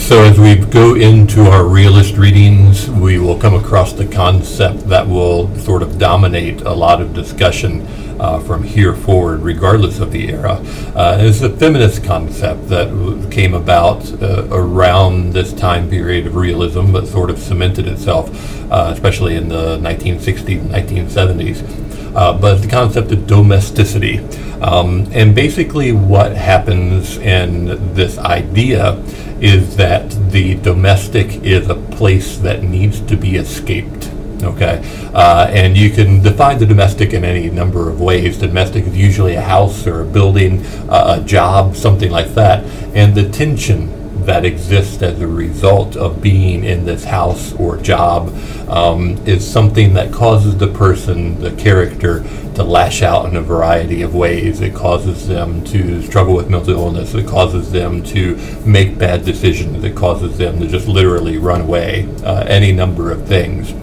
So as we go into our realist readings, we will come across the concept that will sort of dominate a lot of discussion from here forward, regardless of the era. It's a feminist concept that came about around this time period of realism, but sort of cemented itself, especially in the 1960s and 1970s. But the concept of domesticity. And basically what happens in this idea is that the domestic is a place that needs to be escaped. Okay, and you can define the domestic in any number of ways. The domestic is usually a house or a building, a job, something like that. And the tension that exists as a result of being in this house or job is something that causes the person, the character, to lash out in a variety of ways. It causes them to struggle with mental illness. It causes them to make bad decisions. It causes them to just literally run away, any number of things.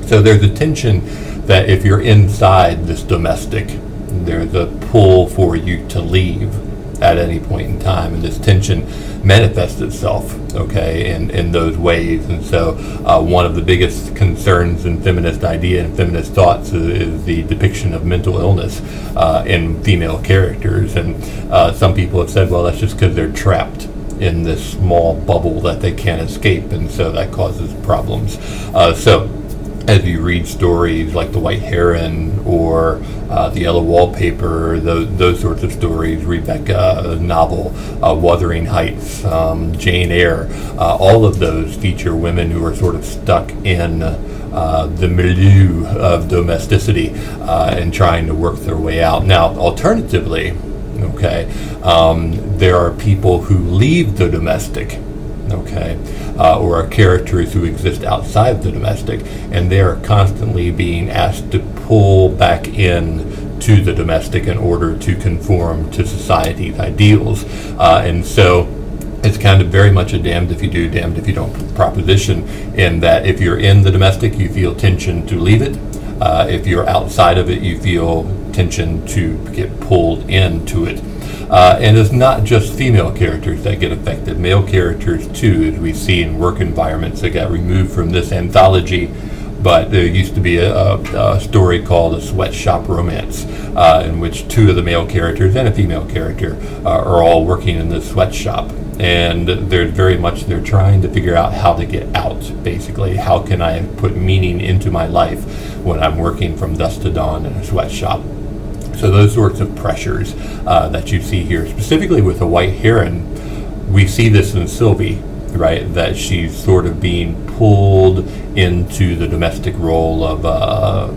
So there's a tension that if you're inside this domestic, there's a pull for you to leave at any point in time, and this tension manifests itself, okay, in those ways. And so one of the biggest concerns in feminist idea and feminist thoughts is the depiction of mental illness in female characters. And some people have said, well, that's just because they're trapped in this small bubble that they can't escape, and so that causes problems. So as you read stories like The White Heron or The Yellow Wallpaper, those sorts of stories, Rebecca novel, Wuthering Heights, Jane Eyre, all of those feature women who are sort of stuck in the milieu of domesticity and trying to work their way out. Now, alternatively, okay, there are people who leave the domestic, okay, or are characters who exist outside the domestic, and they are constantly being asked to pull back in to the domestic in order to conform to society's ideals. And so it's kind of very much a damned if you do, damned if you don't proposition, in that if you're in the domestic, you feel tension to leave it. If you're outside of it, you feel tension to get pulled into it. And it's not just female characters that get affected. Male characters, too, as we see in work environments that got removed from this anthology. But there used to be a story called A Sweatshop Romance, in which two of the male characters and a female character are all working in this sweatshop. And they're trying to figure out how to get out, basically. How can I put meaning into my life when I'm working from dusk to dawn in a sweatshop? So those sorts of pressures that you see here, specifically with the White Heron, we see this in Sylvie, right? That she's sort of being pulled into the domestic role of a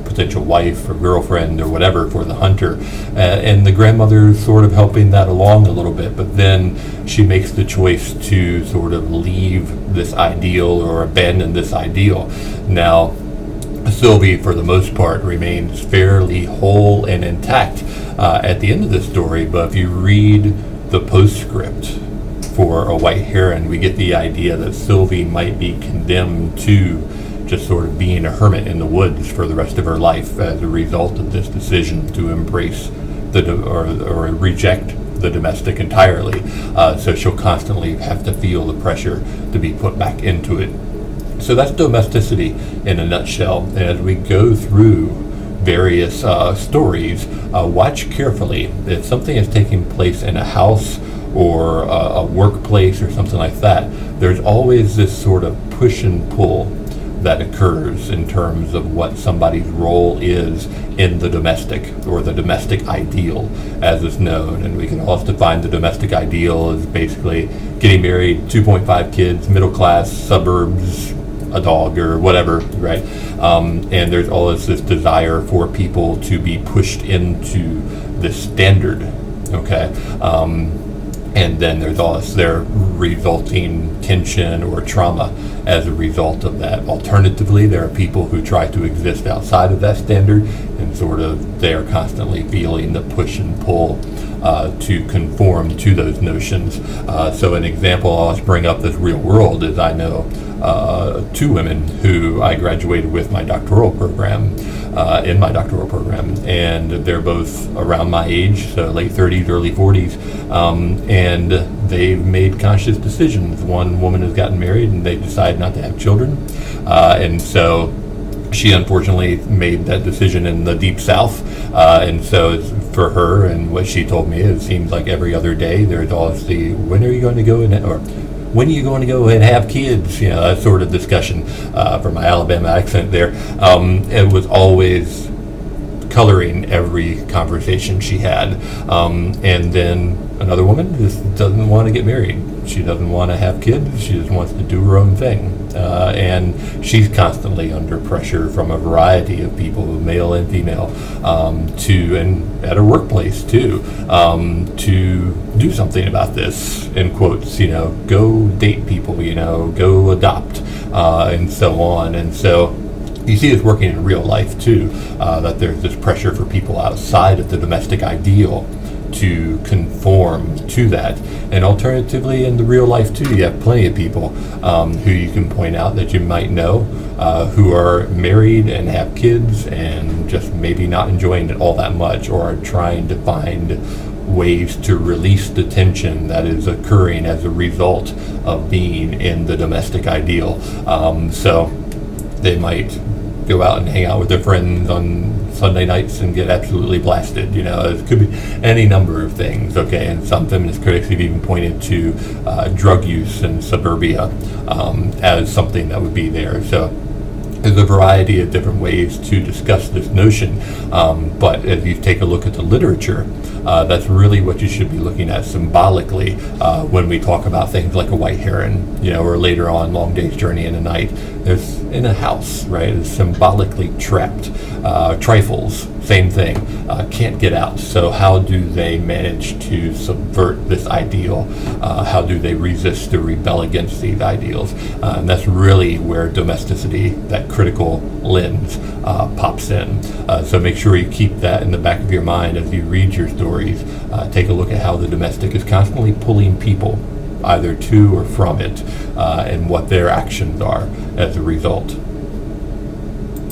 potential wife or girlfriend or whatever for the hunter. And the grandmother's sort of helping that along a little bit, but then she makes the choice to sort of leave this ideal or abandon this ideal. Now, Sylvie, for the most part, remains fairly whole and intact at the end of the story, but if you read the postscript for A White Heron, we get the idea that Sylvie might be condemned to just sort of being a hermit in the woods for the rest of her life as a result of this decision to embrace or reject the domestic entirely. So she'll constantly have to feel the pressure to be put back into it. So that's domesticity in a nutshell. And as we go through various stories, watch carefully. If something is taking place in a house or a workplace or something like that, there's always this sort of push and pull that occurs in terms of what somebody's role is in the domestic, or the domestic ideal as is known. And we can also define the domestic ideal as basically getting married, 2.5 kids, middle class, suburbs, a dog or whatever, right? And there's always this desire for people to be pushed into this standard, okay? And then there's always their resulting tension or trauma as a result of that. Alternatively, there are people who try to exist outside of that standard, and sort of they are constantly feeling the push and pull to conform to those notions. So an example I'll just bring up this real world is I know two women who I graduated with my doctoral program, in my doctoral program, and they're both around my age, so late 30s, early 40s, and they've made conscious decisions. One woman has gotten married and they decided not to have children, and so she unfortunately made that decision in the deep south, and so it's for her, and what she told me, it seems like every other day there's always the, when are you going to go in, or when are you going to go and have kids, that sort of discussion. For my Alabama accent there, it was always coloring every conversation she had. And then another woman just doesn't want to get married. She doesn't want to have kids. She just wants to do her own thing. And she's constantly under pressure from a variety of people, male and female, and at her workplace too, to do something about this, in quotes, go date people, go adopt, and so on. And so you see this working in real life too, that there's this pressure for people outside of the domestic ideal to conform to that. And alternatively, in the real life too, you have plenty of people who you can point out that you might know who are married and have kids and just maybe not enjoying it all that much, or are trying to find ways to release the tension that is occurring as a result of being in the domestic ideal. So they might go out and hang out with their friends on Sunday nights and get absolutely blasted. It could be any number of things, okay? And some feminist critics have even pointed to drug use in suburbia as something that would be there. So there's a variety of different ways to discuss this notion, but if you take a look at the literature, that's really what you should be looking at symbolically when we talk about things like a white heron, or later on Long Day's Journey in the Night. There's in a house, right? It's symbolically trapped. Trifles, same thing, can't get out. So how do they manage to subvert this ideal? How do they resist or rebel against these ideals? And that's really where domesticity, that critical lens, pops in. So make sure you keep that in the back of your mind as you read your stories. Take a look at how the domestic is constantly pulling people either to or from it, and what their actions are as a result.